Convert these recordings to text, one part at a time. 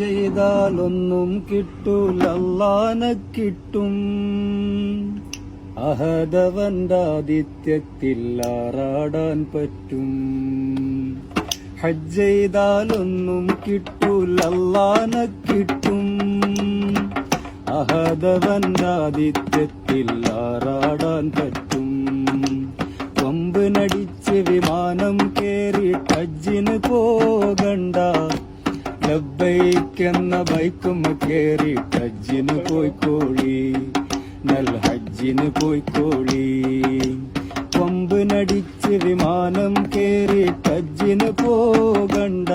ചെയ്താലൊന്നും കിട്ടൂല അല്ലാഹനെ കിട്ടും. അഹദവന്റെ ആതിഥ്യത്തിൽ ആറാടാൻ പറ്റും. ഹജ്ജ് ചെയ്താലൊന്നും കിട്ടൂല അല്ലാഹനെ കിട്ടും. അഹദവന്റെ ആതിഥ്യത്തിൽ ആറാടാൻ പറ്റും. കൊമ്പിനടിച്ച് വിമാനം കേറി ഹജ്ജിന് പോകണ്ട. ലബ്ബൈക്കെന്ന ബൈക്കുമ്മ കേറി ഹജ്ജിന് പോയിക്കോളി. നല്ല ഹജ്ജിന് പോയിക്കോളി. കൊമ്പിനടിച്ച് വിമാനം കേറി ഹജ്ജിന് പോകണ്ട.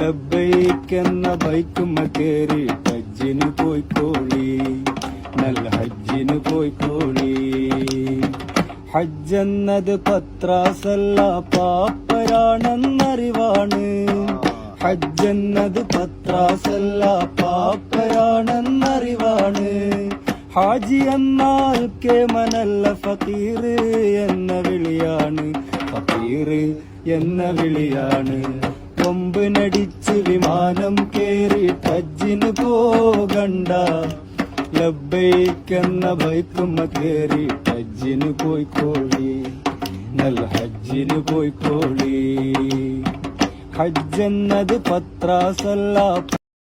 ലബ്ബൈക്കെന്ന ബൈക്കുമ്മ കേറി ഹജ്ജിന് പോയിക്കോളി. നല്ല ഹജ്ജിന് പോയിക്കോളി. ഹജ്ജെന്നത് പത്രാസല്ല പാപ്പരാണെന്നറിവാണ്. ഹജ്ജെന്നത് പത്രാസല്ല പാപ്പരാണെന്നറിവാണ്. ഹാജി എന്നാൽ കേമനല്ല ഫക്കീർ എന്ന വിളിയാണ്. ഫക്കീർ എന്ന വിളിയാണ്. കൊമ്പിനടിച്ച് വിമാനം കേറി ഹജ്ജിന് പോകണ്ട. ലബ്ബൈക്കെന്ന ബൈക്കുമ്മ കേറി ഹജ്ജിന് പോയിക്കോളി. നല്ല ഹജ്ജിന് പോയിക്കോളി. ഹജ്ജെന്നത് പത്രാസല്ല